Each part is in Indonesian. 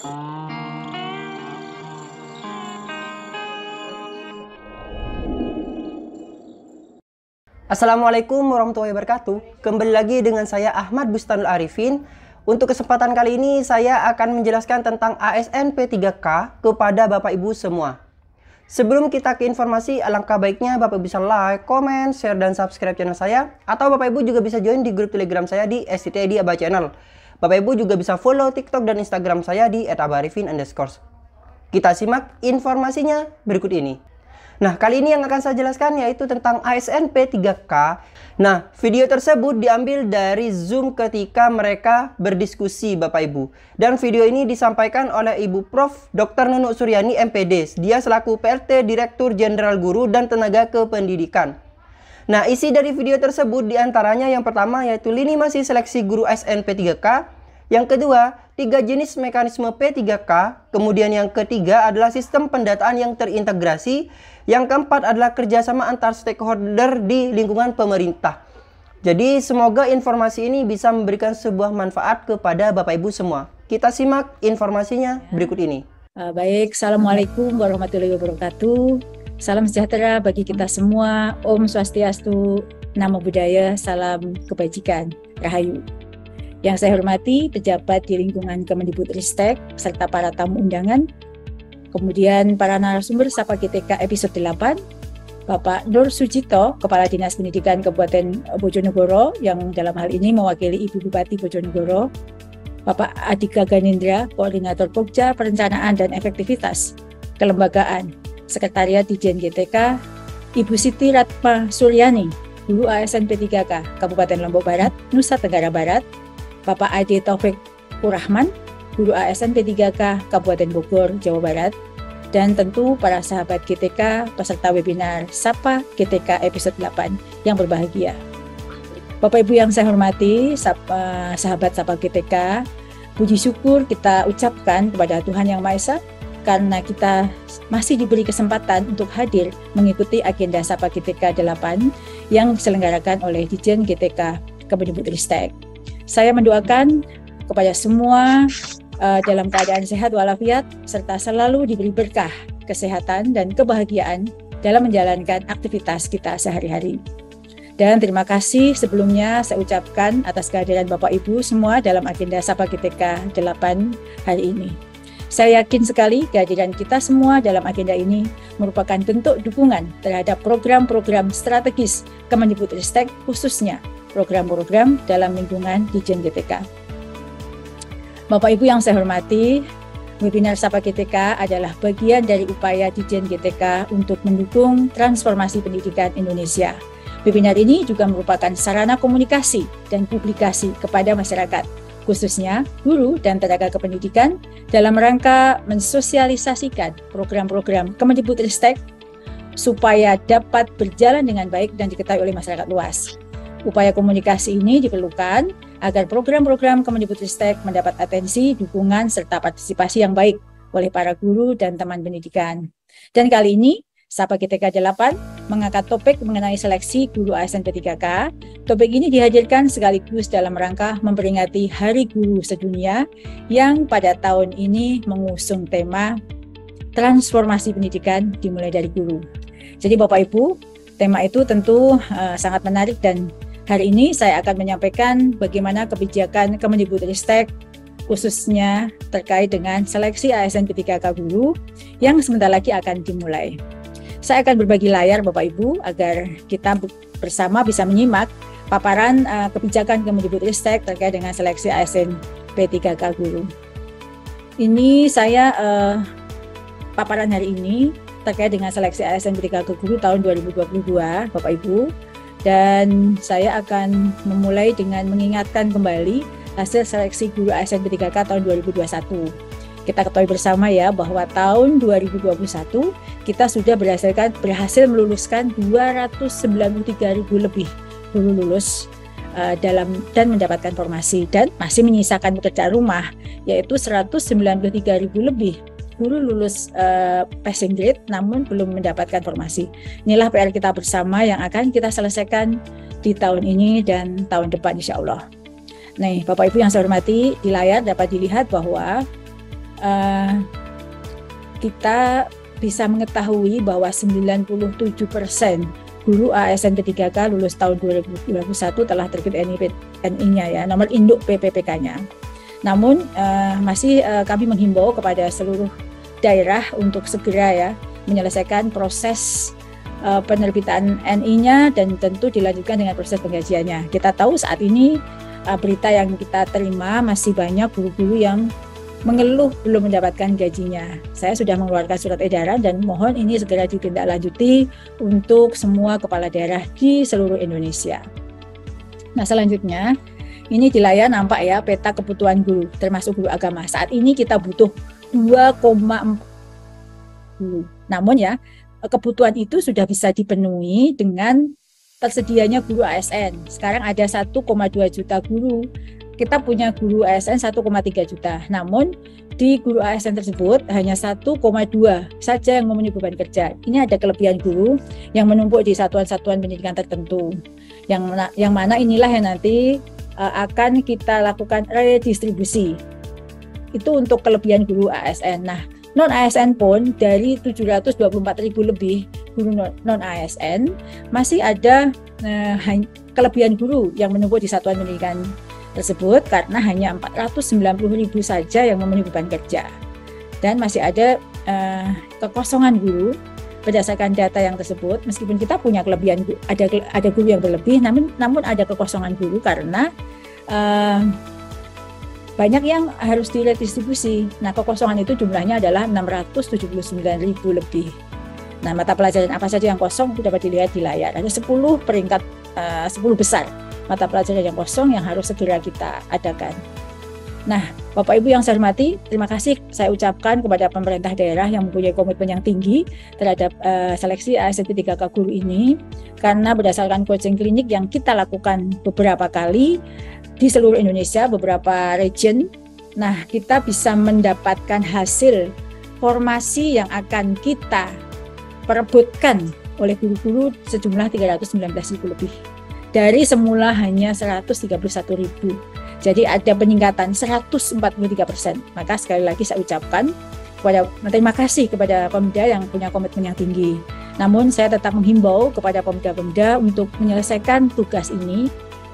Assalamualaikum warahmatullahi wabarakatuh. Kembali lagi dengan saya Ahmad Bustanul Arifin. Untuk kesempatan kali ini saya akan menjelaskan tentang ASN P3K kepada Bapak Ibu semua. Sebelum kita ke informasi, alangkah baiknya Bapak bisa like, comment, share, dan subscribe channel saya. Atau Bapak Ibu juga bisa join di grup Telegram saya di STTID Aba Channel. Bapak Ibu juga bisa follow TikTok dan Instagram saya di @abarifin_. Kita simak informasinya berikut ini. Nah, kali ini yang akan saya jelaskan yaitu tentang ASN P3K. Nah, video tersebut diambil dari Zoom ketika mereka berdiskusi Bapak Ibu. Dan video ini disampaikan oleh Ibu Prof. Dr. Nunuk Suryani MPD. Dia selaku PLT Direktur Jenderal Guru dan Tenaga Kependidikan. Nah, isi dari video tersebut diantaranya yang pertama yaitu lini masa seleksi guru ASN P3K. Yang kedua, 3 jenis mekanisme P3K. Kemudian yang ketiga adalah sistem pendataan yang terintegrasi. Yang keempat adalah kerjasama antar stakeholder di lingkungan pemerintah. Jadi semoga informasi ini bisa memberikan sebuah manfaat kepada Bapak Ibu semua. Kita simak informasinya berikut ini. Baik, Assalamualaikum warahmatullahi wabarakatuh. Salam sejahtera bagi kita semua. Om Swastiastu, Namo Buddhaya, salam kebajikan, Rahayu. Yang saya hormati pejabat di lingkungan Kemendikbudristek serta para tamu undangan, kemudian para narasumber Sapa GTK episode 8, Bapak Nur Sujito, Kepala Dinas Pendidikan Kabupaten Bojonegoro yang dalam hal ini mewakili Ibu Bupati Bojonegoro, Bapak Adhika Ganindra, Koordinator Pokja Perencanaan dan Efektivitas Kelembagaan Sekretariat Dijen GTK, Ibu Siti Ratma Suryani, Guru ASN P3K Kabupaten Lombok Barat, Nusa Tenggara Barat, Bapak Ade Taufik Kurahman, Guru ASN P3K Kabupaten Bogor, Jawa Barat, dan tentu para sahabat GTK peserta webinar Sapa GTK episode 8 yang berbahagia. Bapak Ibu yang saya hormati, sahabat Sapa GTK, puji syukur kita ucapkan kepada Tuhan Yang Maha Esa karena kita masih diberi kesempatan untuk hadir mengikuti agenda Sapa GTK 8 yang diselenggarakan oleh Dijen GTK Kemendikbudristek. Saya mendoakan kepada semua dalam keadaan sehat walafiat serta selalu diberi berkah, kesehatan dan kebahagiaan dalam menjalankan aktivitas kita sehari-hari. Dan terima kasih sebelumnya saya ucapkan atas kehadiran Bapak Ibu semua dalam agenda Sapa GTK 8 hari ini. Saya yakin sekali kehadiran kita semua dalam agenda ini merupakan bentuk dukungan terhadap program-program strategis Kemendikbudristek, khususnya program-program dalam lingkungan Dijen GTK. Bapak Ibu yang saya hormati, webinar Sapa GTK adalah bagian dari upaya Dijen GTK untuk mendukung transformasi pendidikan Indonesia. Webinar ini juga merupakan sarana komunikasi dan publikasi kepada masyarakat, khususnya guru dan tenaga kependidikan dalam rangka mensosialisasikan program-program Kemendikbudristek supaya dapat berjalan dengan baik dan diketahui oleh masyarakat luas. Upaya komunikasi ini diperlukan agar program-program Kemendikbudristek mendapat atensi, dukungan, serta partisipasi yang baik oleh para guru dan teman pendidikan. Dan kali ini, Sapa GTK 8 mengangkat topik mengenai seleksi guru ASN P3K. Topik ini dihadirkan sekaligus dalam rangka memperingati Hari Guru Sedunia yang pada tahun ini mengusung tema transformasi pendidikan dimulai dari guru. Jadi Bapak Ibu, tema itu tentu sangat menarik dan hari ini saya akan menyampaikan bagaimana kebijakan Kemendikbudristek khususnya terkait dengan seleksi ASN P3K guru yang sebentar lagi akan dimulai. Saya akan berbagi layar Bapak Ibu agar kita bersama bisa menyimak paparan kebijakan Kemendikbudristek terkait dengan seleksi ASN P3K guru. Ini saya paparan hari ini terkait dengan seleksi ASN P3K guru tahun 2022 Bapak Ibu. Dan saya akan memulai dengan mengingatkan kembali hasil seleksi guru ASN P3K tahun 2021. Kita ketahui bersama ya bahwa tahun 2021 kita sudah berhasil meluluskan 293.000 lebih guru lulus dan mendapatkan formasi, dan masih menyisakan pekerjaan rumah yaitu 193.000 lebih guru lulus passing grade namun belum mendapatkan formasi. Inilah PR kita bersama yang akan kita selesaikan di tahun ini dan tahun depan insya Allah. Nih Bapak Ibu yang saya hormati, di layar dapat dilihat bahwa kita bisa mengetahui bahwa 97% guru ASN P3K lulus tahun 2021 telah terbit NI-nya ya, nomor induk PPPK-nya. Namun masih kami menghimbau kepada seluruh daerah untuk segera ya menyelesaikan proses penerbitan NI-nya dan tentu dilanjutkan dengan proses penggajiannya. Kita tahu saat ini berita yang kita terima masih banyak guru-guru yang mengeluh belum mendapatkan gajinya. Saya sudah mengeluarkan surat edaran dan mohon ini segera ditindaklanjuti untuk semua kepala daerah di seluruh Indonesia. Nah, selanjutnya ini di layar nampak ya peta kebutuhan guru termasuk guru agama. Saat ini kita butuh 2,4 guru. Namun ya kebutuhan itu sudah bisa dipenuhi dengan tersedianya guru ASN. Sekarang ada 1,2 juta guru. Kita punya guru ASN 1,3 juta. Namun di guru ASN tersebut hanya 1,2 saja yang memenuhi beban kerja. Ini ada kelebihan guru yang menumpuk di satuan-satuan pendidikan tertentu. Yang mana inilah yang nanti akan kita lakukan redistribusi. Itu untuk kelebihan guru ASN. Nah, non ASN pun dari 724.000 lebih guru non ASN masih ada kelebihan guru yang menumpuk di satuan pendidikan tersebut karena hanya 490.000 saja yang memenuhi beban kerja. Dan masih ada kekosongan guru berdasarkan data yang tersebut. Meskipun kita punya kelebihan, ada guru yang berlebih, namun ada kekosongan guru karena banyak yang harus diredistribusi. Nah, kekosongan itu jumlahnya adalah 679.000 lebih. Nah, mata pelajaran apa saja yang kosong itu dapat dilihat di layar. Ada 10 peringkat 10 besar mata pelajaran yang kosong yang harus segera kita adakan. Nah, Bapak Ibu yang saya hormati, terima kasih saya ucapkan kepada pemerintah daerah yang mempunyai komitmen yang tinggi terhadap seleksi ASN P3K guru ini, karena berdasarkan coaching klinik yang kita lakukan beberapa kali di seluruh Indonesia, beberapa region, nah kita bisa mendapatkan hasil formasi yang akan kita perebutkan oleh guru-guru sejumlah 319.000 lebih. Dari semula hanya 131.000. Jadi ada peningkatan 143%. Maka sekali lagi saya ucapkan terima kasih kepada Pemda yang punya komitmen yang tinggi. Namun saya tetap menghimbau kepada Pemda-Pemda untuk menyelesaikan tugas ini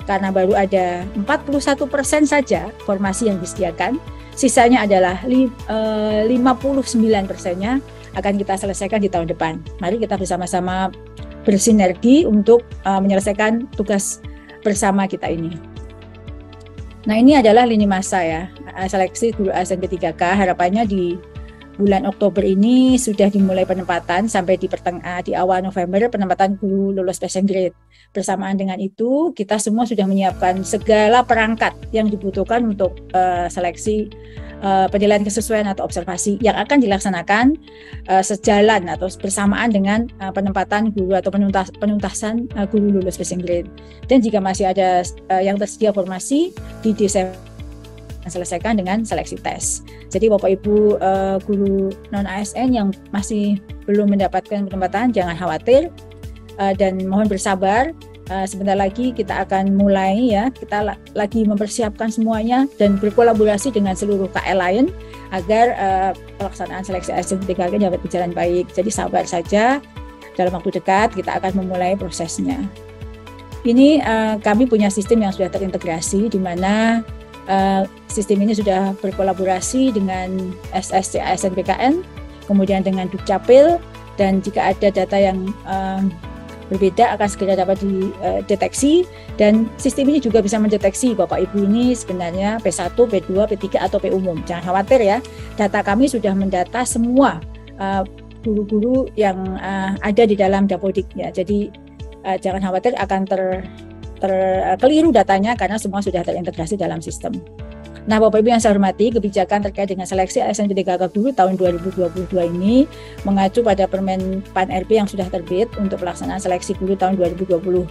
karena baru ada 41% saja formasi yang disediakan. Sisanya adalah 59%-nya akan kita selesaikan di tahun depan. Mari kita bersama-sama bersinergi untuk menyelesaikan tugas bersama kita ini. Nah, ini adalah lini masa ya, seleksi guru ASN P3K. Harapannya di bulan Oktober ini sudah dimulai penempatan sampai di awal November penempatan guru lulus passing grade. Bersamaan dengan itu, kita semua sudah menyiapkan segala perangkat yang dibutuhkan untuk seleksi penilaian kesesuaian atau observasi yang akan dilaksanakan sejalan atau bersamaan dengan penempatan guru atau penuntasan guru lulus passing grade. Dan jika masih ada yang tersedia formasi di Desember selesaikan dengan seleksi tes. Jadi Bapak Ibu guru non ASN yang masih belum mendapatkan penempatan jangan khawatir dan mohon bersabar. Sebentar lagi kita akan mulai ya, kita lagi mempersiapkan semuanya dan berkolaborasi dengan seluruh KL lain agar pelaksanaan seleksi ASN P3K dapat berjalan baik. Jadi sabar saja, dalam waktu dekat kita akan memulai prosesnya. Ini kami punya sistem yang sudah terintegrasi di mana sistem ini sudah berkolaborasi dengan SSC ASN PKN, kemudian dengan Dukcapil, dan jika ada data yang berbeda akan segera dapat dideteksi, dan sistem ini juga bisa mendeteksi Bapak Ibu ini sebenarnya P1, P2, P3 atau P umum. Jangan khawatir ya, data kami sudah mendata semua guru-guru yang ada di dalam Dapodiknya. Jadi jangan khawatir akan terkeliru datanya karena semua sudah terintegrasi dalam sistem. Nah, Bapak Ibu yang saya hormati, kebijakan terkait dengan seleksi ASN P3K guru tahun 2022 ini mengacu pada Permen PAN RB yang sudah terbit untuk pelaksanaan seleksi guru tahun 2022.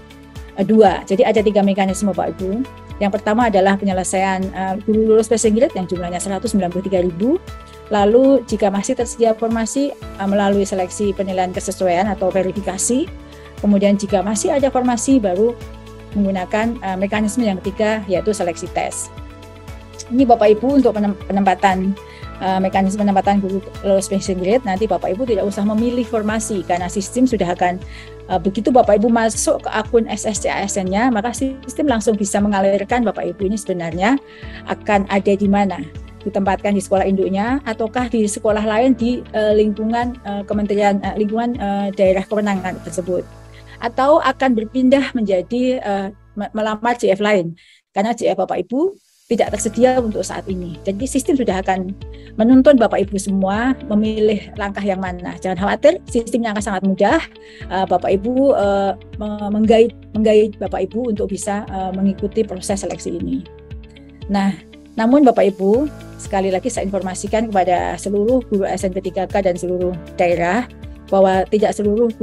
Jadi ada 3 mekanisme Bapak Ibu. Yang pertama adalah penyelesaian guru lulus passing grade yang jumlahnya 193.000. Lalu jika masih tersedia formasi melalui seleksi penilaian kesesuaian atau verifikasi. Kemudian jika masih ada formasi baru menggunakan mekanisme yang ketiga yaitu seleksi tes. Ini Bapak Ibu untuk penempatan mekanisme penempatan guru lulus passing grade, nanti Bapak Ibu tidak usah memilih formasi karena sistem sudah akan begitu Bapak Ibu masuk ke akun SSC ASN-nya, maka sistem langsung bisa mengalirkan Bapak Ibu ini sebenarnya akan ada di mana, ditempatkan di sekolah induknya ataukah di sekolah lain di lingkungan Kementerian lingkungan daerah kewenangan tersebut, atau akan berpindah menjadi melamar JF lain karena JF Bapak Ibu tidak tersedia untuk saat ini. Jadi sistem sudah akan menuntun Bapak Ibu semua memilih langkah yang mana. Jangan khawatir, sistemnya akan sangat mudah. Bapak Ibu menggait Bapak Ibu untuk bisa mengikuti proses seleksi ini. Nah, namun Bapak Ibu, sekali lagi saya informasikan kepada seluruh guru SMP 3K dan seluruh daerah bahwa tidak seluruh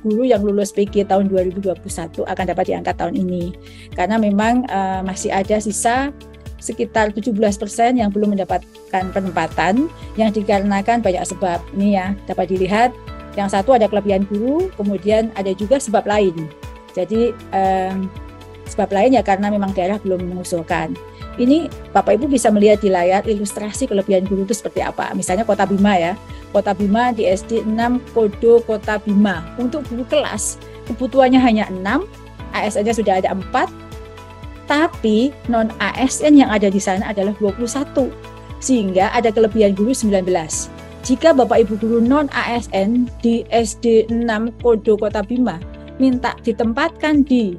guru yang lulus PG tahun 2021 akan dapat diangkat tahun ini. Karena memang masih ada sisa sekitar 17% yang belum mendapatkan penempatan yang dikarenakan banyak sebab. Ini ya, dapat dilihat. Yang satu ada kelebihan guru, kemudian ada juga sebab lain. Jadi sebab lain ya karena memang daerah belum mengusulkan. Ini Bapak Ibu bisa melihat di layar ilustrasi kelebihan guru itu seperti apa. Misalnya Kota Bima ya. Kota Bima di SD 6 Kodo Kota Bima. Untuk guru kelas kebutuhannya hanya 6, ASN-nya sudah ada 4, tapi non ASN yang ada di sana adalah 21. Sehingga ada kelebihan guru 19. Jika Bapak Ibu guru non ASN di SD 6 Kodo Kota Bima minta ditempatkan di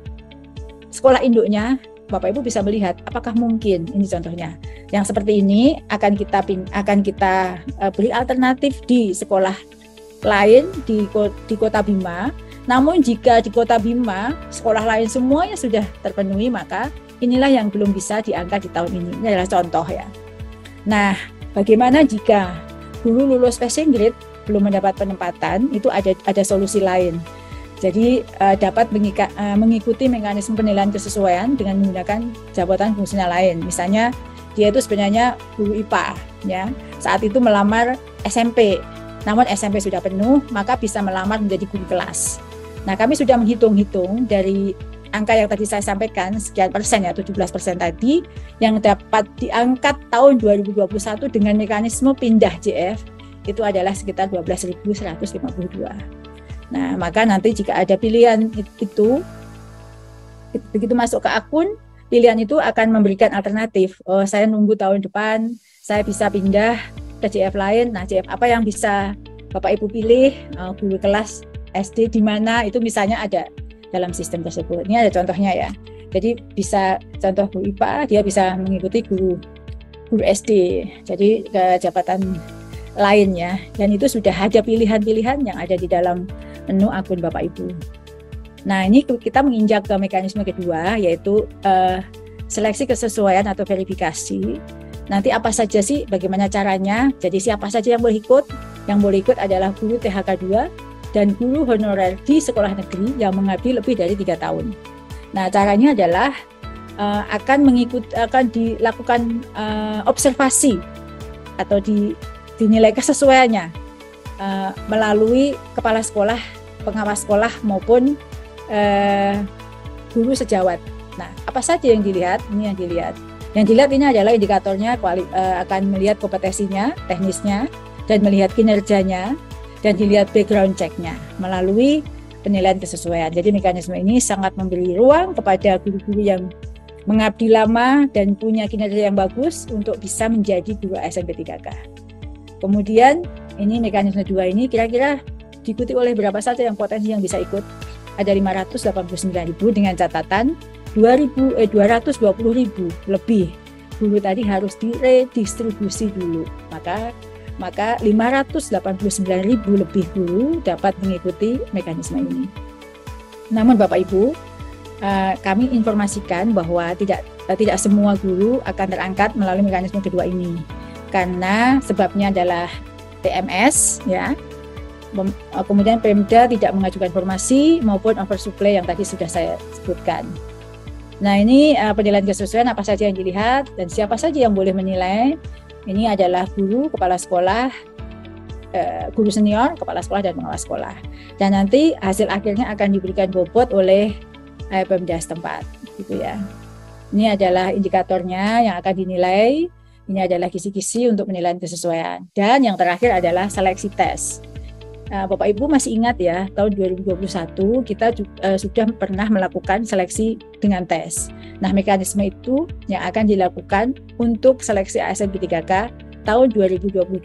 sekolah induknya, Bapak Ibu bisa melihat apakah mungkin, ini contohnya. Yang seperti ini akan kita beri alternatif di sekolah lain di Kota Bima. Namun jika di Kota Bima sekolah lain semuanya sudah terpenuhi, maka inilah yang belum bisa diangkat di tahun ini. Ini adalah contoh ya. Nah, bagaimana jika guru lulus passing grade belum mendapat penempatan? Itu ada solusi lain. Jadi dapat mengikuti mekanisme penilaian kesesuaian dengan menggunakan jabatan fungsional lain. Misalnya dia itu sebenarnya guru IPA, ya. Saat itu melamar SMP, namun SMP sudah penuh, maka bisa melamar menjadi guru kelas. Nah, kami sudah menghitung-hitung dari angka yang tadi saya sampaikan, sekian persen ya, 17% tadi, yang dapat diangkat tahun 2021 dengan mekanisme pindah JF, itu adalah sekitar 12.152. Nah, maka nanti jika ada pilihan itu, begitu masuk ke akun, pilihan itu akan memberikan alternatif. Oh, saya nunggu tahun depan, saya bisa pindah ke JF lain. Nah, JF apa yang bisa Bapak Ibu pilih? Guru kelas SD di mana? Itu misalnya ada dalam sistem tersebut. Ini ada contohnya ya. Jadi bisa contoh guru IPA, dia bisa mengikuti guru SD. Jadi ke jabatan lain ya. Dan itu sudah ada pilihan-pilihan yang ada di dalam menu akun Bapak Ibu. Nah, ini kita menginjak ke mekanisme kedua, yaitu seleksi kesesuaian atau verifikasi. Nanti apa saja sih, bagaimana caranya? Jadi siapa saja yang boleh ikut? Yang boleh ikut adalah guru THK 2 dan guru honorer di sekolah negeri yang mengabdi lebih dari 3 tahun. Nah, caranya adalah akan dilakukan observasi atau dinilai kesesuaiannya melalui kepala sekolah, pengawas sekolah maupun guru sejawat. Nah, apa saja yang dilihat? Ini yang dilihat. Yang dilihat ini adalah indikatornya, akan melihat kompetensinya, teknisnya, dan melihat kinerjanya, dan dilihat background check-nya melalui penilaian kesesuaian. Jadi mekanisme ini sangat memberi ruang kepada guru-guru yang mengabdi lama dan punya kinerja yang bagus untuk bisa menjadi guru SMP 3K. Kemudian ini mekanisme 2 ini kira-kira diikuti oleh berapa saja yang potensi yang bisa ikut? Ada 589.000 dengan catatan 220.000 lebih guru tadi harus diredistribusi dulu. Maka 589.000 lebih guru dapat mengikuti mekanisme ini. Namun Bapak Ibu, kami informasikan bahwa tidak semua guru akan terangkat melalui mekanisme kedua ini. Karena sebabnya adalah TMS ya. Kemudian Pemda tidak mengajukan informasi maupun oversupply yang tadi sudah saya sebutkan. Nah, ini penilaian kesesuaian apa saja yang dilihat dan siapa saja yang boleh menilai. Ini adalah guru, kepala sekolah, guru senior, kepala sekolah dan pengawas sekolah. Dan nanti hasil akhirnya akan diberikan bobot oleh Pemda setempat, gitu ya. Ini adalah indikatornya yang akan dinilai. Ini adalah kisi-kisi untuk penilaian kesesuaian. Dan yang terakhir adalah seleksi tes. Bapak Ibu masih ingat ya, tahun 2021 kita sudah pernah melakukan seleksi dengan tes. Nah, mekanisme itu yang akan dilakukan untuk seleksi ASN P3K tahun 2022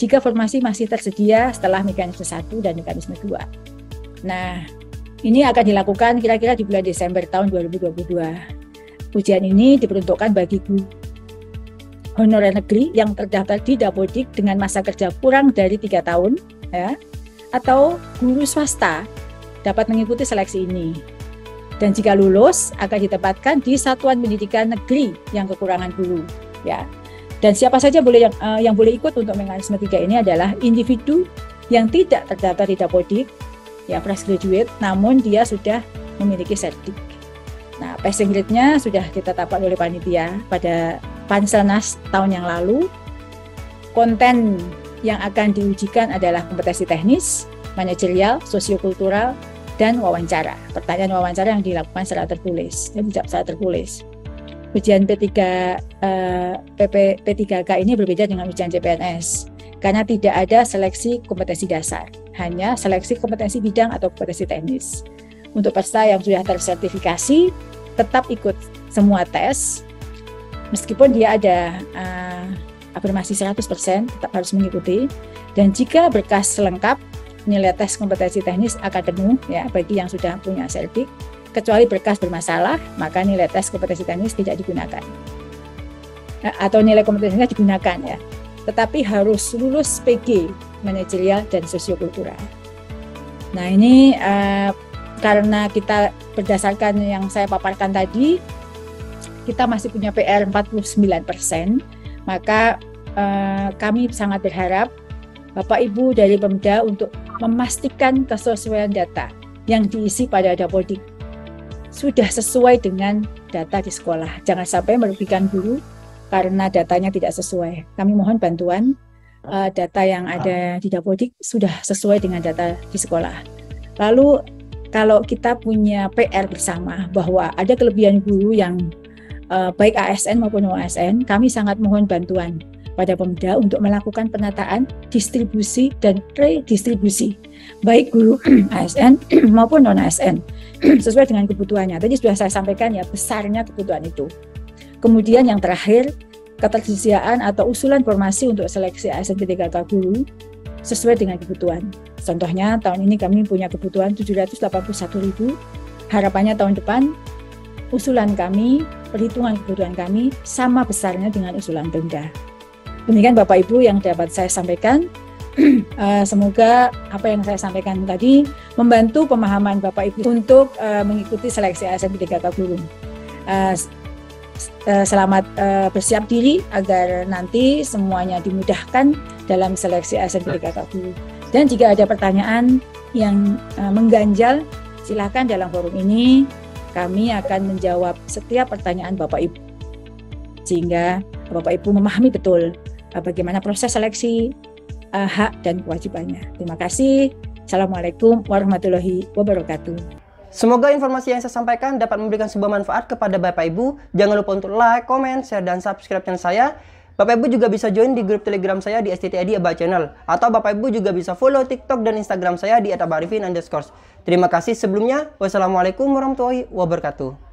jika formasi masih tersedia setelah mekanisme 1 dan mekanisme 2. Nah, ini akan dilakukan kira-kira di bulan Desember tahun 2022. Ujian ini diperuntukkan bagi guru honorer negeri yang terdaftar di Dapodik dengan masa kerja kurang dari 3 tahun, ya, atau guru swasta dapat mengikuti seleksi ini. Dan jika lulus akan ditempatkan di satuan pendidikan negeri yang kekurangan guru, ya. Dan siapa saja yang boleh ikut untuk mekanisme 3 ini adalah individu yang tidak terdaftar di Dapodik, ya, fresh graduate, namun dia sudah memiliki sertif. Nah, passing grade-nya sudah ditetapkan oleh panitia pada Panselnas tahun yang lalu. Konten yang akan diujikan adalah kompetensi teknis, manajerial, sosiokultural, dan wawancara. Pertanyaan wawancara yang dilakukan secara tertulis, dan tidak secara tertulis. Ujian P3K ini berbeda dengan ujian CPNS, karena tidak ada seleksi kompetensi dasar, hanya seleksi kompetensi bidang atau kompetensi teknis. Untuk peserta yang sudah tersertifikasi, tetap ikut semua tes, meskipun dia ada afirmasi 100%, tetap harus mengikuti. Dan jika berkas lengkap, nilai tes kompetensi teknis akan penuh, ya, bagi yang sudah punya sertif. Kecuali berkas bermasalah, maka nilai tes kompetensi teknis tidak digunakan. Atau nilai kompetensinya digunakan, ya. Tetapi harus lulus PG, manajerial dan sosiokultural. Nah, ini karena kita berdasarkan yang saya paparkan tadi, kita masih punya PR 49%, maka kami sangat berharap Bapak Ibu dari Pemda untuk memastikan kesesuaian data yang diisi pada Dapodik sudah sesuai dengan data di sekolah. Jangan sampai merugikan guru karena datanya tidak sesuai. Kami mohon bantuan data yang ada di Dapodik sudah sesuai dengan data di sekolah. Lalu kalau kita punya PR bersama bahwa ada kelebihan guru yang baik ASN maupun non-ASN, kami sangat mohon bantuan pada Pemda untuk melakukan penataan, distribusi, dan redistribusi baik guru ASN maupun non-ASN sesuai dengan kebutuhannya. Tadi sudah saya sampaikan ya besarnya kebutuhan itu. Kemudian yang terakhir, ketersediaan atau usulan formasi untuk seleksi ASN P3K guru sesuai dengan kebutuhan. Contohnya tahun ini kami punya kebutuhan 781.000, harapannya tahun depan usulan kami, perhitungan kebutuhan kami sama besarnya dengan usulan Pemda. Demikian Bapak Ibu yang dapat saya sampaikan. Semoga apa yang saya sampaikan tadi membantu pemahaman Bapak Ibu untuk mengikuti seleksi ASN P3K guru. Selamat bersiap diri agar nanti semuanya dimudahkan dalam seleksi ASN P3K guru. Dan jika ada pertanyaan yang mengganjal, silakan dalam forum ini kami akan menjawab setiap pertanyaan Bapak Ibu, sehingga Bapak Ibu memahami betul bagaimana proses seleksi, hak dan kewajibannya. Terima kasih. Assalamualaikum warahmatullahi wabarakatuh. Semoga informasi yang saya sampaikan dapat memberikan sebuah manfaat kepada Bapak Ibu. Jangan lupa untuk like, comment, share, dan subscribe channel saya. Bapak Ibu juga bisa join di grup Telegram saya di STTID Aba Channel. Atau Bapak Ibu juga bisa follow TikTok dan Instagram saya di @abarifin_. Terima kasih sebelumnya. Wassalamualaikum warahmatullahi wabarakatuh.